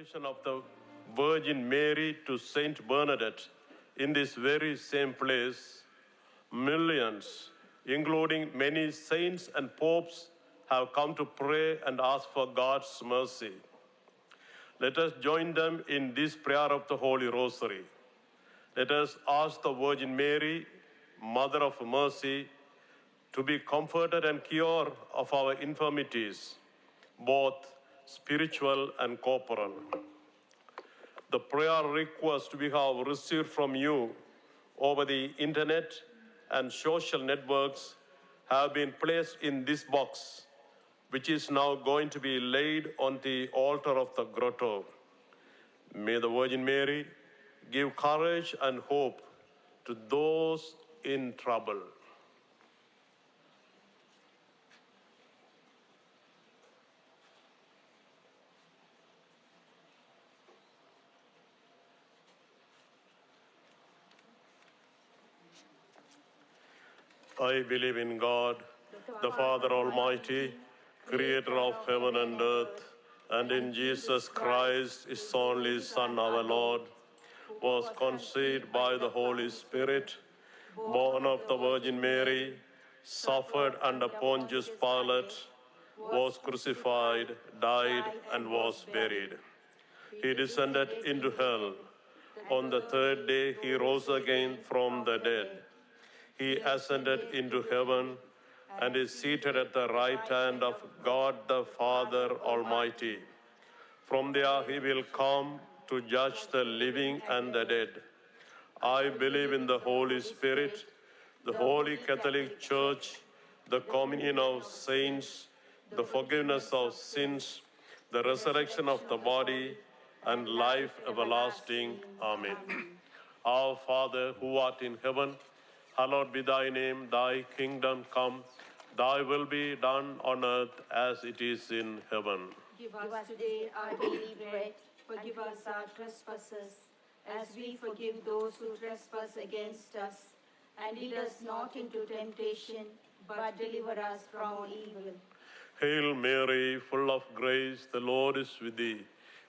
consecration of the Virgin Mary to Saint Bernadette in this very same place, millions, including many saints and popes, have come to pray and ask for God's mercy. Let us join them in this prayer of the Holy Rosary. Let us ask the Virgin Mary, Mother of Mercy, to be comforted and cure of our infirmities, both spiritual and corporal. The prayer request we have received from you over the internet and social networks have been placed in this box, which is now going to be laid on the altar of the grotto. May the Virgin Mary give courage and hope to those in trouble. I believe in God, the Father Almighty, creator of heaven and earth, and in Jesus Christ, his only Son, our Lord, was conceived by the Holy Spirit, born of the Virgin Mary, suffered under Pontius Pilate, was crucified, died, and was buried. He descended into hell. On the third day, he rose again from the dead. He ascended into heaven and is seated at the right hand of God the Father Almighty. From there he will come to judge the living and the dead. I believe in the Holy Spirit, the Holy Catholic Church, the communion of saints, the forgiveness of sins, the resurrection of the body, and life everlasting. Amen. Our Father, who art in heaven, hallowed be thy name, thy kingdom come, thy will be done on earth as it is in heaven. Give us today our daily bread. Forgive us our trespasses, as we forgive those who trespass against us. And lead us not into temptation, but deliver us from all evil. Hail Mary, full of grace, the Lord is with thee.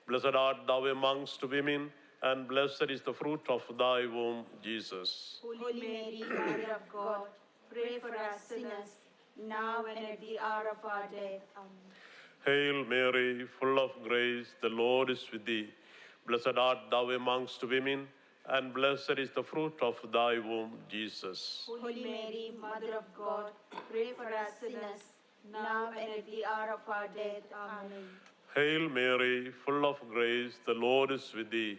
Blessed art thou amongst women, and blessed is the fruit of thy womb, Jesus. Holy Mary, Mother of God, pray for us sinners, now and at the hour of our death. Amen. Hail Mary, full of grace, the Lord is with thee. Blessed art thou amongst women, and blessed is the fruit of thy womb, Jesus. Holy Mary, Mother of God, pray for us sinners, now and at the hour of our death. Amen. Hail Mary, full of grace, the Lord is with thee.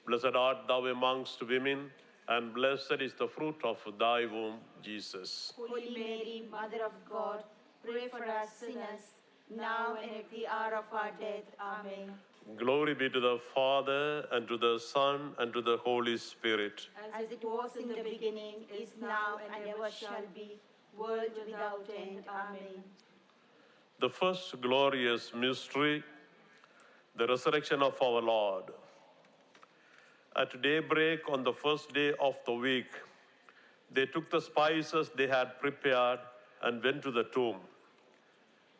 Blessed art thou amongst women, and blessed is the fruit of thy womb, Jesus. Holy Mary, Mother of God, pray for us sinners, now and at the hour of our death. Amen. Glory be to the Father, and to the Son, and to the Holy Spirit. As it was in the beginning, is now, and ever shall be, world without end. Amen. The first glorious mystery, the resurrection of our Lord. At daybreak on the first day of the week, they took the spices they had prepared and went to the tomb.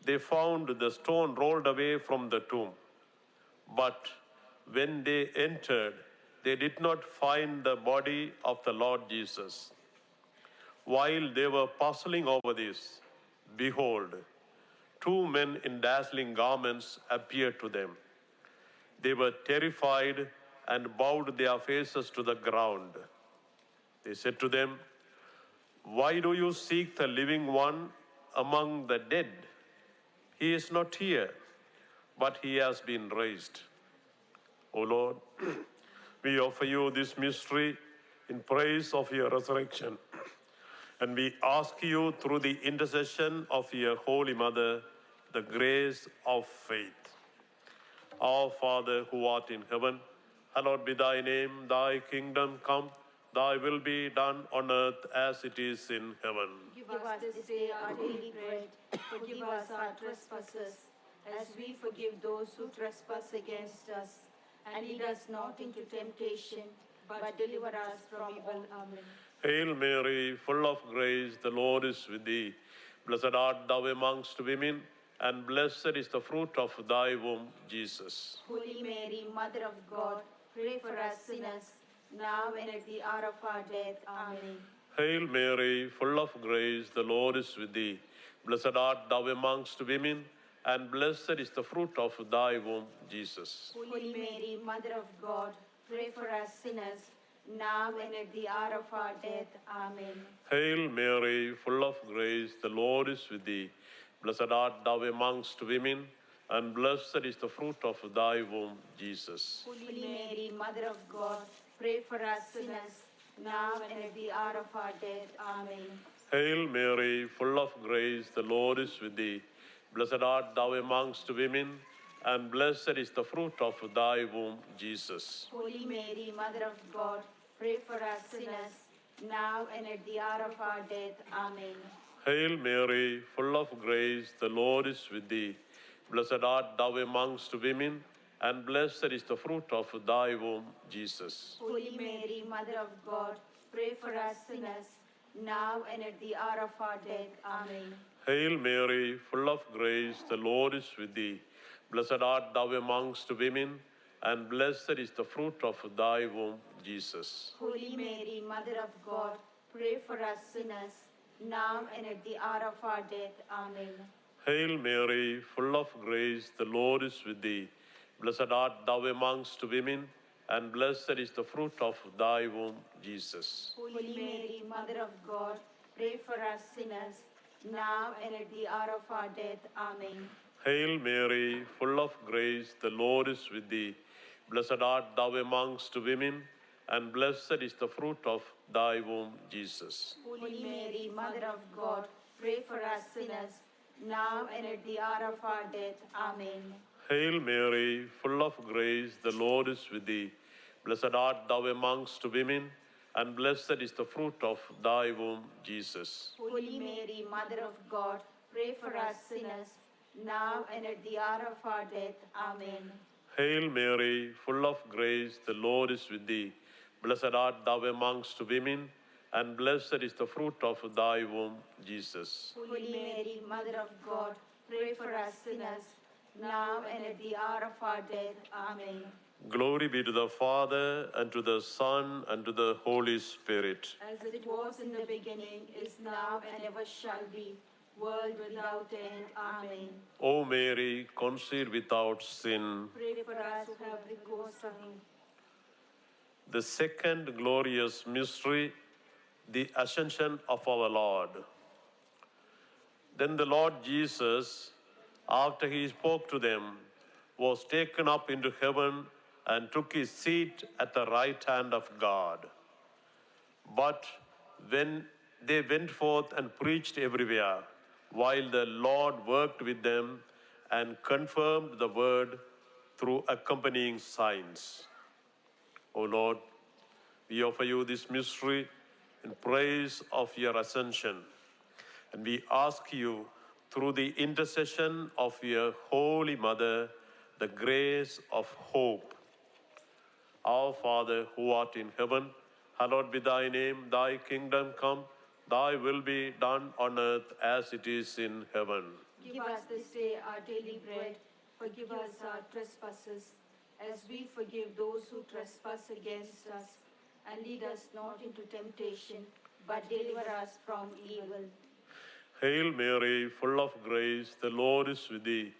They found the stone rolled away from the tomb. But when they entered, they did not find the body of the Lord Jesus. While they were puzzling over this, behold, two men in dazzling garments appeared to them. They were terrified and bowed their faces to the ground. They said to them, "Why do you seek the living one among the dead? He is not here, but he has been raised." O Lord, we offer you this mystery in praise of your resurrection. And we ask you through the intercession of your Holy Mother, the grace of faith. Our Father who art in heaven, hallowed be thy name, thy kingdom come, thy will be done on earth as it is in heaven. Give us this day our daily bread. Forgive us our trespasses, as we forgive those who trespass against us. And lead us not into temptation, but deliver us from evil. Amen. Hail Mary, full of grace, the Lord is with thee. Blessed art thou amongst women, and blessed is the fruit of thy womb, Jesus. Holy Mary, Mother of God, pray for us sinners, now and at the hour of our death. Amen. Hail Mary, full of grace, the Lord is with thee. Blessed art thou amongst women, and blessed is the fruit of thy womb, Jesus. Holy Mary, Mother of God, pray for us sinners, now and at the hour of our death. Amen. Hail Mary, full of grace, the Lord is with thee. Blessed art thou amongst women, and blessed is the fruit of thy womb, Jesus. Holy Mary, Mother of God, pray for us sinners, now and at the hour of our death. Amen. Hail Mary, full of grace, the Lord is with thee. Blessed art thou amongst women, and blessed is the fruit of thy womb, Jesus. Holy Mary, Mother of God, pray for us sinners, now and at the hour of our death. Amen. Hail Mary, full of grace, the Lord is with thee. Blessed art thou amongst women, and blessed is the fruit of thy womb, Jesus. Holy Mary, Mother of God, pray for us sinners, now and at the hour of our death. Amen. Hail Mary, full of grace, the Lord is with thee. Blessed art thou amongst women, and blessed is the fruit of thy womb, Jesus. Holy Mary, Mother of God, pray for us sinners, now and at the hour of our death. Amen. Hail Mary, full of grace, the Lord is with thee. Blessed art thou amongst women, and blessed is the fruit of thy womb, Jesus. Holy Mary, Mother of God, pray for us sinners, now and at the hour of our death. Amen. Hail Mary, full of grace, the Lord is with thee. Blessed art thou amongst women, and blessed is the fruit of thy womb, Jesus. Holy Mary, Mother of God, pray for us sinners, now and at the hour of our death. Amen. Hail Mary, full of grace, the Lord is with thee. Blessed art thou amongst women, and blessed is the fruit of thy womb, Jesus. Holy Mary, Mother of God, pray for us sinners, now and at the hour of our death. Amen. Hail Mary, full of grace, the Lord is with thee. Blessed art thou amongst women, and blessed is the fruit of thy womb, Jesus. Holy Mary, Mother of God, pray for us sinners, now and at the hour of our death. Amen. Glory be to the Father, and to the Son, and to the Holy Spirit. As it was in the beginning, is now, and ever shall be, world without end. Amen. O Mary, conceived without sin. Pray for us who have recourse to him. The second glorious mystery, the ascension of our Lord. Then the Lord Jesus, after he spoke to them, was taken up into heaven and took his seat at the right hand of God. But when they went forth and preached everywhere, while the Lord worked with them and confirmed the word through accompanying signs. O Lord, we offer you this mystery in praise of your ascension. And we ask you, through the intercession of your Holy Mother, the grace of hope. Our Father, who art in heaven, hallowed be thy name, thy kingdom come, thy will be done on earth as it is in heaven. Give us this day our daily bread. Forgive us our trespasses, as we forgive those who trespass against us. And lead us not into temptation, but deliver us from evil. Hail Mary, full of grace, the Lord is with thee.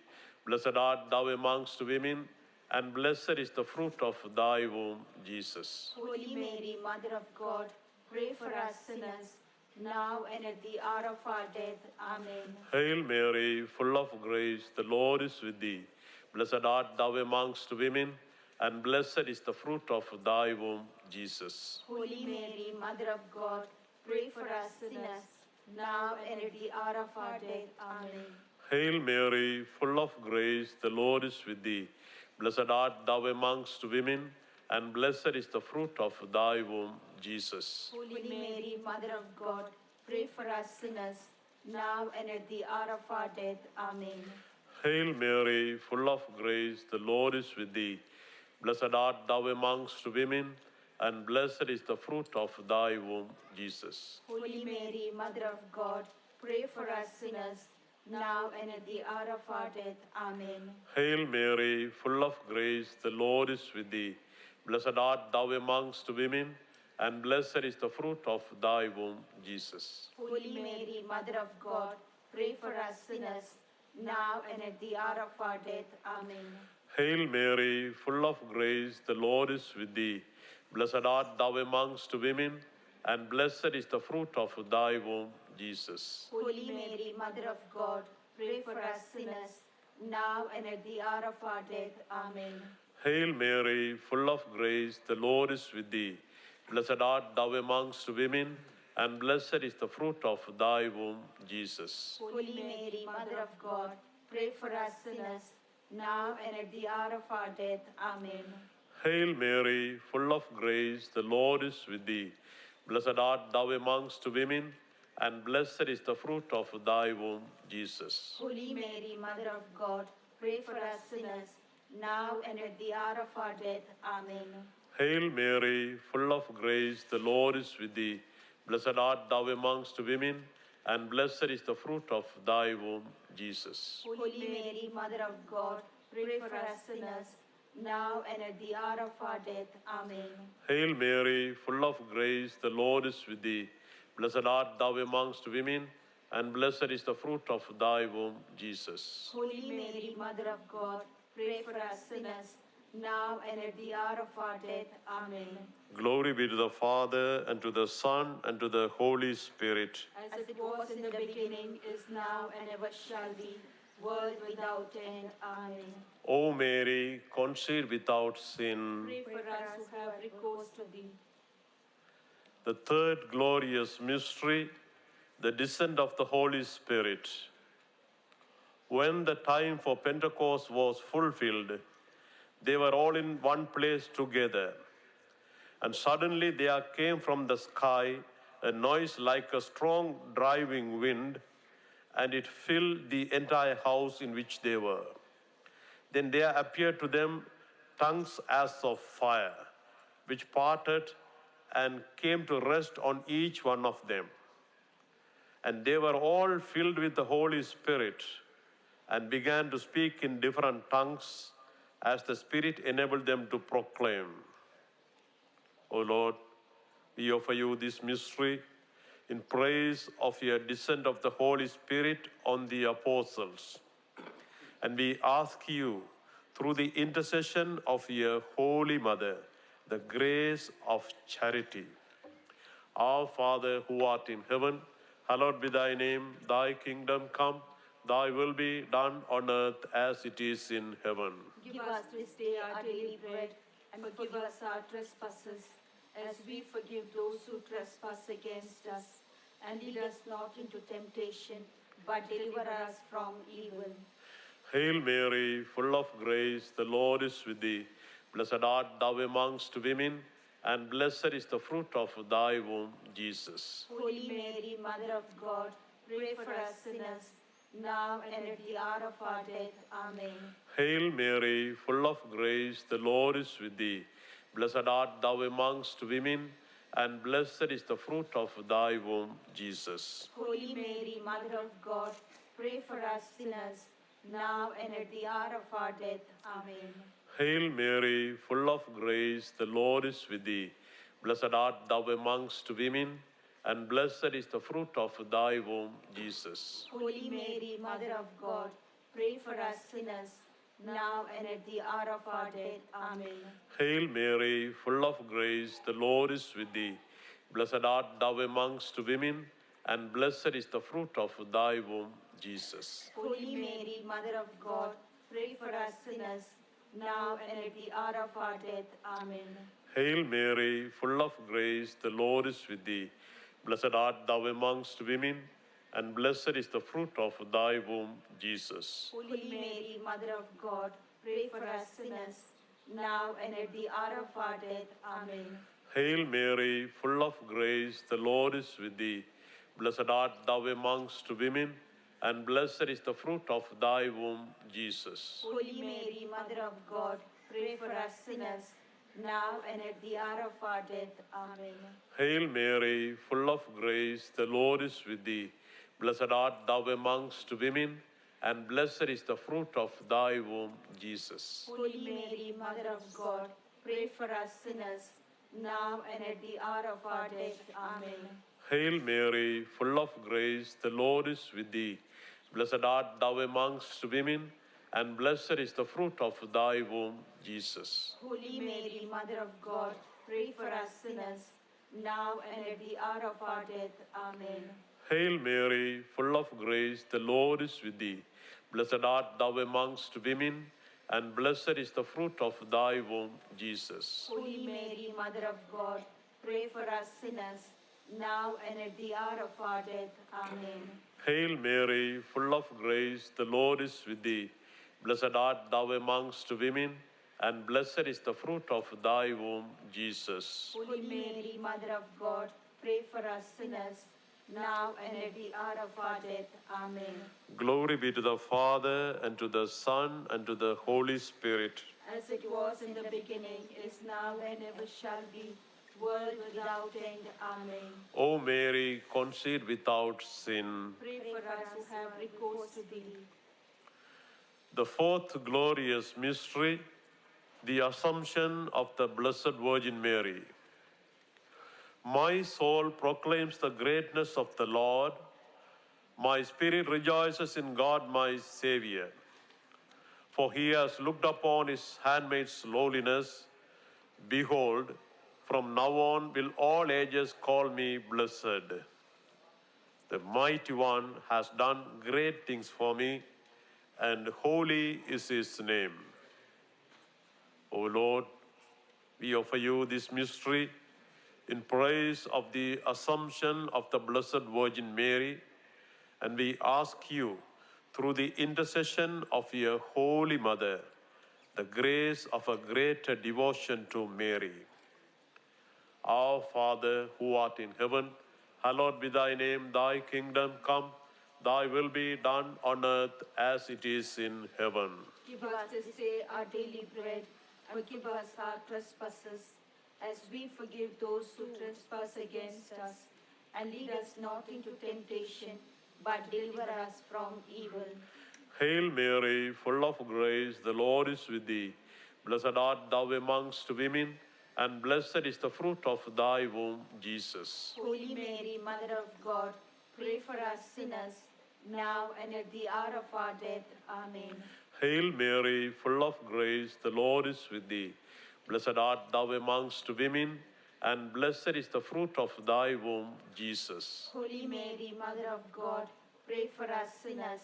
Blessed art thou amongst women, and blessed is the fruit of thy womb, Jesus. Holy Mary, Mother of God, pray for us sinners, now and at the hour of our death. Amen. Hail Mary, full of grace, the Lord is with thee. Blessed art thou amongst women, and blessed is the fruit of thy womb, Jesus. Holy Mary, Mother of God, pray for us sinners, now and at the hour of our death. Amen. Hail Mary, full of grace, the Lord is with thee. Blessed art thou amongst women, and blessed is the fruit of thy womb, Jesus. Holy Mary, Mother of God, pray for us sinners, now and at the hour of our death. Amen. Hail Mary, full of grace, the Lord is with thee. Blessed art thou amongst women, and blessed is the fruit of thy womb, Jesus. Holy Mary, Mother of God, pray for us sinners, now and at the hour of our death. Amen. Hail Mary, full of grace, the Lord is with thee. Blessed art thou amongst women, and blessed is the fruit of thy womb, Jesus. Holy Mary, Mother of God, pray for us sinners, now and at the hour of our death. Amen. Hail Mary, full of grace, the Lord is with thee. Blessed art thou amongst women, and blessed is the fruit of thy womb, Jesus. Holy Mary, Mother of God, pray for us sinners, now and at the hour of our death. Amen. Hail Mary, full of grace, the Lord is with thee. Blessed art thou amongst women, and blessed is the fruit of thy womb, Jesus. Holy Mary, Mother of God, pray for us sinners, now and at the hour of our death. Amen. Hail Mary, full of grace, the Lord is with thee. Blessed art thou amongst women, and blessed is the fruit of thy womb, Jesus. Holy Mary, Mother of God, pray for us sinners, now and at the hour of our death. Amen. Hail Mary, full of grace, the Lord is with thee. Blessed art thou amongst women, and blessed is the fruit of thy womb, Jesus. Holy Mary, Mother of God, pray for us sinners, now and at the hour of our death. Amen. Hail Mary, full of grace, the Lord is with thee. Blessed art thou amongst women, and blessed is the fruit of thy womb, Jesus. Holy Mary, Mother of God, pray for us sinners, now and at the hour of our death. Amen. Glory be to the Father, and to the Son, and to the Holy Spirit. As it was in the beginning, is now, and ever shall be, world without end. Amen. O Mary, conceived without sin. Pray for us who have recourse to thee. The third glorious mystery, the descent of the Holy Spirit. When the time for Pentecost was fulfilled, they were all in one place together. And suddenly there came from the sky a noise like a strong driving wind, and it filled the entire house in which they were. Then there appeared to them tongues as of fire, which parted and came to rest on each one of them. And they were all filled with the Holy Spirit and began to speak in different tongues as the Spirit enabled them to proclaim. O Lord, we offer you this mystery in praise of your descent of the Holy Spirit on the apostles. And we ask you, through the intercession of your Holy Mother, the grace of charity. Our Father who art in heaven, hallowed be thy name, thy kingdom come, thy will be done on earth as it is in heaven. Give us this day our daily bread, and forgive us our trespasses, as we forgive those who trespass against us. And lead us not into temptation, but deliver us from evil. Hail Mary, full of grace, the Lord is with thee. Blessed art thou amongst women, and blessed is the fruit of thy womb, Jesus. Holy Mary, Mother of God, pray for us sinners, now and at the hour of our death. Amen. Hail Mary, full of grace, the Lord is with thee. Blessed art thou amongst women, and blessed is the fruit of thy womb, Jesus. Holy Mary, Mother of God, pray for us sinners, now and at the hour of our death. Amen. Hail Mary, full of grace, the Lord is with thee. Blessed art thou amongst women, and blessed is the fruit of thy womb, Jesus. Holy Mary, Mother of God, pray for us sinners, now and at the hour of our death. Amen. Hail Mary, full of grace, the Lord is with thee. Blessed art thou amongst women, and blessed is the fruit of thy womb, Jesus. Holy Mary, Mother of God, pray for us sinners, now and at the hour of our death. Amen. Hail Mary, full of grace, the Lord is with thee. Blessed art thou amongst women, and blessed is the fruit of thy womb, Jesus. Holy Mary, Mother of God, pray for us sinners, now and at the hour of our death. Amen. Hail Mary, full of grace, the Lord is with thee. Blessed art thou amongst women, and blessed is the fruit of thy womb, Jesus. Holy Mary, Mother of God, pray for us sinners, now and at the hour of our death. Amen. Hail Mary, full of grace, the Lord is with thee. Blessed art thou amongst women, and blessed is the fruit of thy womb, Jesus. Holy Mary, Mother of God, pray for us sinners, now and at the hour of our death. Amen. Hail Mary, full of grace, the Lord is with thee. Blessed art thou amongst women, and blessed is the fruit of thy womb, Jesus. Holy Mary, Mother of God, pray for us sinners, now and at the hour of our death. Amen. Hail Mary, full of grace, the Lord is with thee. Blessed art thou amongst women, and blessed is the fruit of thy womb, Jesus. Holy Mary, Mother of God, pray for us sinners, now and at the hour of our death. Amen. Hail Mary, full of grace, the Lord is with thee. Blessed art thou amongst women, and blessed is the fruit of thy womb, Jesus. Holy Mary, Mother of God, pray for us sinners, now and at the hour of our death. Amen. Glory be to the Father, and to the Son, and to the Holy Spirit. As it was in the beginning, is now, and ever shall be, world without end. Amen. O Mary, conceived without sin. Pray for us who have recourse to thee. The fourth glorious mystery, the Assumption of the Blessed Virgin Mary. My soul proclaims the greatness of the Lord. My spirit rejoices in God my Savior. For he has looked upon his handmaid's lowliness. Behold, from now on will all ages call me blessed. The Mighty One has done great things for me, and holy is his name. O Lord, we offer you this mystery in praise of the Assumption of the Blessed Virgin Mary, and we ask you, through the intercession of your Holy Mother, the grace of a greater devotion to Mary. Our Father, who art in heaven, hallowed be thy name, thy kingdom come, thy will be done on earth as it is in heaven. Give us this day our daily bread, and forgive us our trespasses, as we forgive those who trespass against us. And lead us not into temptation, but deliver us from evil. Hail Mary, full of grace, the Lord is with thee. Blessed art thou amongst women, and blessed is the fruit of thy womb, Jesus. Holy Mary, Mother of God, pray for us sinners, now and at the hour of our death. Amen. Hail Mary, full of grace, the Lord is with thee. Blessed art thou amongst women, and blessed is the fruit of thy womb, Jesus. Holy Mary, Mother of God, pray for us sinners,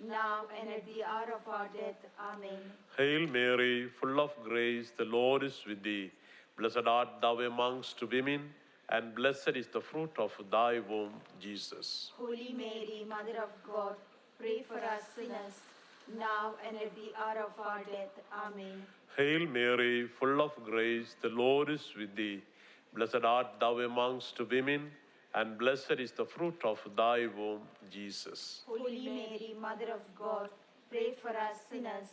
now and at the hour of our death. Amen. Hail Mary, full of grace, the Lord is with thee. Blessed art thou amongst women, and blessed is the fruit of thy womb, Jesus. Holy Mary, Mother of God, pray for us sinners, now and at the hour of our death. Amen. Hail Mary, full of grace, the Lord is with thee. Blessed art thou amongst women, and blessed is the fruit of thy womb, Jesus. Holy Mary, Mother of God, pray for us sinners,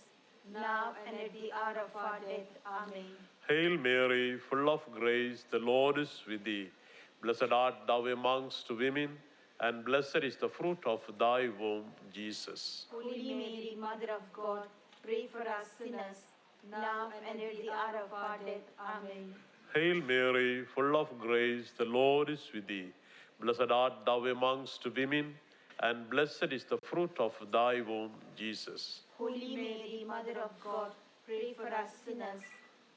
now and at the hour of our death. Amen. Hail Mary, full of grace, the Lord is with thee. Blessed art thou amongst women, and blessed is the fruit of thy womb, Jesus. Holy Mary, Mother of God, pray for us sinners, now and at the hour of our death. Amen. Hail Mary, full of grace, the Lord is with thee. Blessed art thou amongst women, and blessed is the fruit of thy womb, Jesus. Holy Mary, Mother of God, pray for us sinners,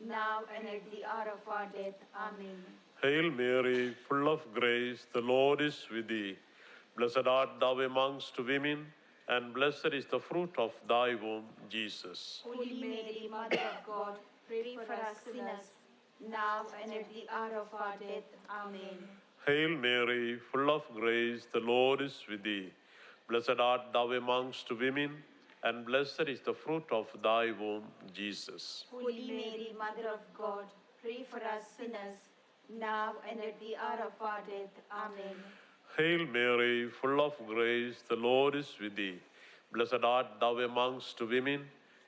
now and at the hour of our death. Amen. Hail Mary, full of grace, the Lord is with thee. Blessed art thou amongst women, and blessed is the fruit of thy womb, Jesus. Holy Mary, Mother of God, pray for us sinners, now and at the hour of our death. Amen. Hail Mary, full of grace, the Lord is with thee. Blessed art thou amongst women, and blessed is the fruit of thy womb, Jesus. Holy Mary, Mother of God, pray for us sinners, now and at the hour of our death. Amen. Hail Mary, full of grace, the Lord is with thee. Blessed art thou amongst women,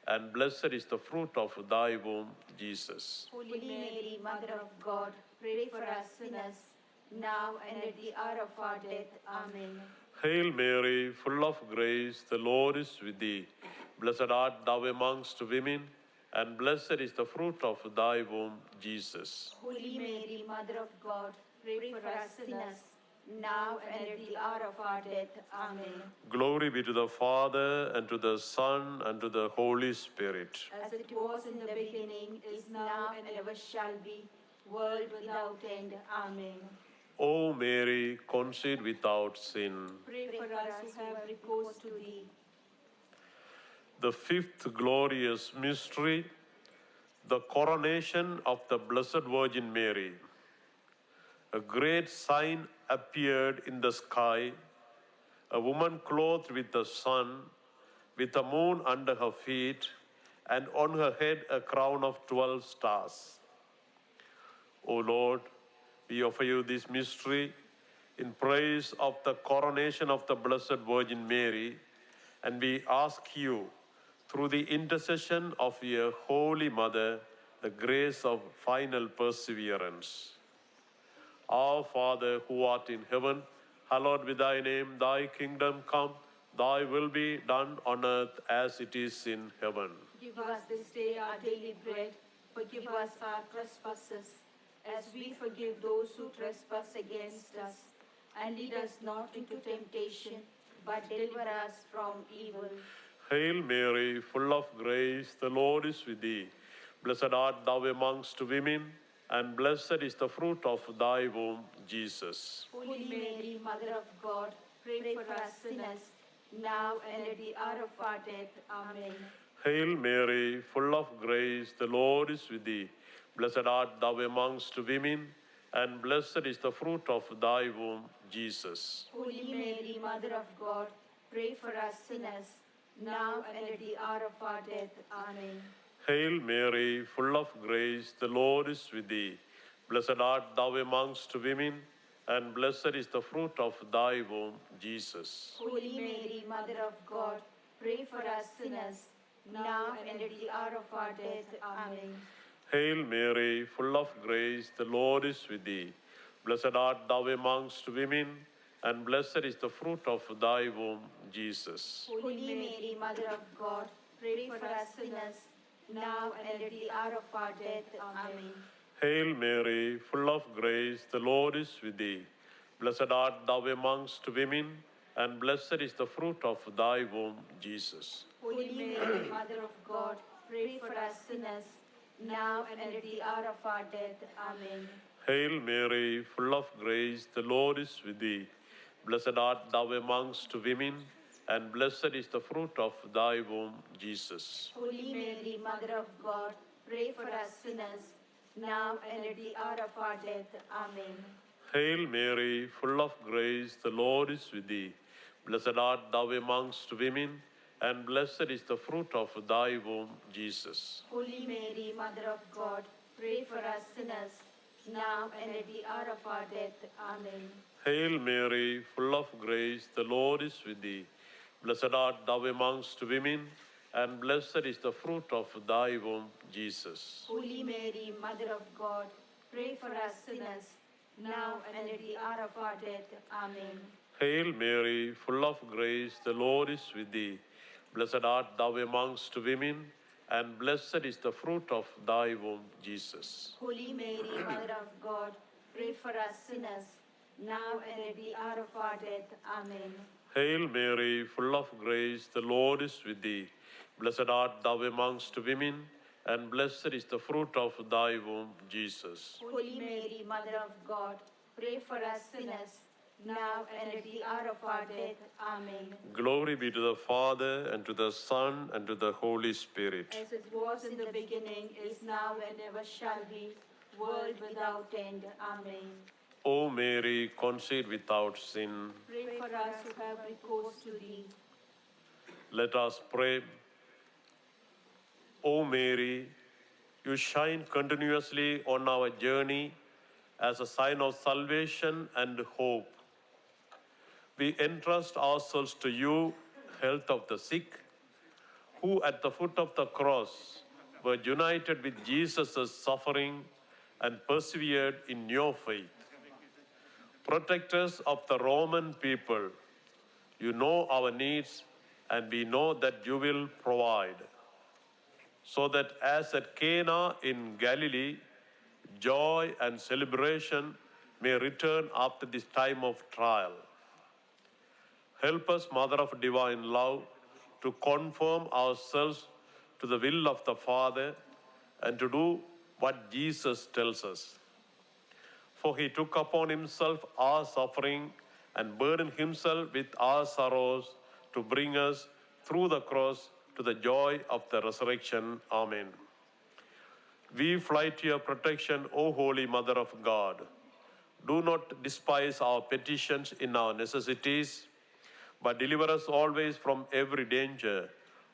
and blessed is the fruit of thy womb, Jesus. Holy Mary, Mother of God, pray for us sinners, now and at the hour of our death. Amen. Hail Mary, full of grace, the Lord is with thee. Blessed art thou amongst women, and blessed is the fruit of thy womb, Jesus. Holy Mary, Mother of God, pray for us sinners, now and at the hour of our death. Amen. Glory be to the Father, and to the Son, and to the Holy Spirit. As it was in the beginning, is now, and ever shall be, world without end. Amen. O Mary, conceived without sin. Pray for us who have recourse to thee. The fifth glorious mystery, the coronation of the Blessed Virgin Mary. A great sign appeared in the sky, a woman clothed with the sun, with the moon under her feet, and on her head a crown of 12 stars. O Lord, we offer you this mystery in praise of the coronation of the Blessed Virgin Mary, and we ask you, through the intercession of your Holy Mother, the grace of final perseverance. Our Father, who art in heaven, hallowed be thy name, thy kingdom come, thy will be done on earth as it is in heaven. Give us this day our daily bread. Forgive us our trespasses, as we forgive those who trespass against us. And lead us not into temptation, but deliver us from evil. Hail Mary, full of grace, the Lord is with thee. Blessed art thou amongst women, and blessed is the fruit of thy womb, Jesus. Holy Mary, Mother of God, pray for us sinners, now and at the hour of our death. Amen. Hail Mary, full of grace, the Lord is with thee. Blessed art thou amongst women, and blessed is the fruit of thy womb, Jesus. Holy Mary, Mother of God, pray for us sinners, now and at the hour of our death. Amen. Hail Mary, full of grace, the Lord is with thee. Blessed art thou amongst women, and blessed is the fruit of thy womb, Jesus. Holy Mary, Mother of God, pray for us sinners, now and at the hour of our death. Amen. Hail Mary, full of grace, the Lord is with thee. Blessed art thou amongst women, and blessed is the fruit of thy womb, Jesus. Holy Mary, Mother of God, pray for us sinners, now and at the hour of our death. Amen. Hail Mary, full of grace, the Lord is with thee. Blessed art thou amongst women, and blessed is the fruit of thy womb, Jesus. Holy Mary, Mother of God, pray for us sinners, now and at the hour of our death. Amen. Hail Mary, full of grace, the Lord is with thee. Blessed art thou amongst women, and blessed is the fruit of thy womb, Jesus. Holy Mary, Mother of God, pray for us sinners, now and at the hour of our death. Amen. Hail Mary, full of grace, the Lord is with thee. Blessed art thou amongst women, and blessed is the fruit of thy womb, Jesus. Holy Mary, Mother of God, pray for us sinners, now and at the hour of our death. Amen. Hail Mary, full of grace, the Lord is with thee. Blessed art thou amongst women, and blessed is the fruit of thy womb, Jesus. Holy Mary, Mother of God, pray for us sinners, now and at the hour of our death. Amen. Hail Mary, full of grace, the Lord is with thee. Blessed art thou amongst women, and blessed is the fruit of thy womb, Jesus. Holy Mary, Mother of God, pray for us sinners, now and at the hour of our death. Amen. Hail Mary, full of grace, the Lord is with thee. Blessed art thou amongst women, and blessed is the fruit of thy womb, Jesus. Holy Mary, Mother of God, pray for us sinners, now and at the hour of our death. Amen. Glory be to the Father, and to the Son, and to the Holy Spirit. As it was in the beginning, is now, and ever shall be, world without end. Amen. O Mary, conceived without sin, Pray for us who have recourse to thee. let us pray. O Mary, you shine continuously on our journey as a sign of salvation and hope. We entrust ourselves to you, health of the sick, who at the foot of the cross were united with Jesus' suffering and persevered in your faith. Protectors of the Roman people, You know our needs, and we know that you will provide. So that as at Cana in Galilee, joy and celebration may return after this time of trial. Help us, Mother of Divine Love, to conform ourselves to the will of the Father and to do what Jesus tells us. For he took upon himself our suffering and burdened himself with our sorrows to bring us through the cross to the joy of the resurrection. Amen. We fly to your protection, O Holy Mother of God. Do not despise our petitions in our necessities, but deliver us always from every danger.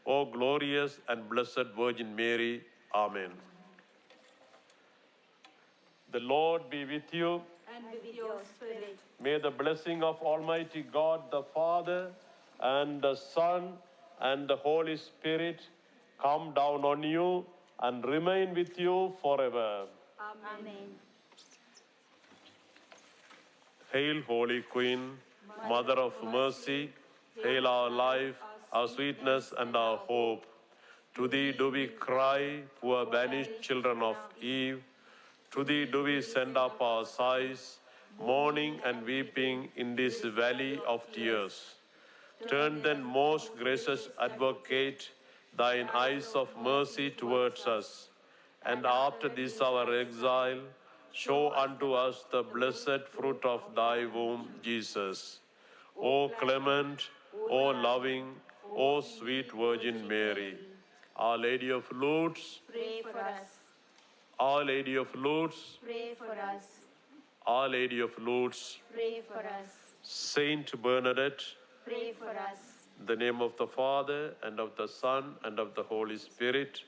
O glorious and blessed Virgin Mary. Amen. The Lord be with you. And with your spirit. May the blessing of Almighty God, the Father, and the Son, and the Holy Spirit come down on you and remain with you forever. Amen. Hail, Holy Queen, Mother of Mercy. Hail our life, our sweetness, and our hope. To thee do we cry, poor banished children of Eve. To thee do we send up our sighs, mourning and weeping in this valley of tears. Turn then, most gracious Advocate, thine eyes of mercy towards us, and after this our exile, show unto us the blessed fruit of thy womb, Jesus. O clement, O loving, O sweet Virgin Mary, Our Lady of Lourdes, Pray for us. Our Lady of Lourdes, Pray for us. Our Lady of Lourdes, Pray for us. Saint Bernadette, Pray for us. in the name of the Father, and of the Son, and of the Holy Spirit.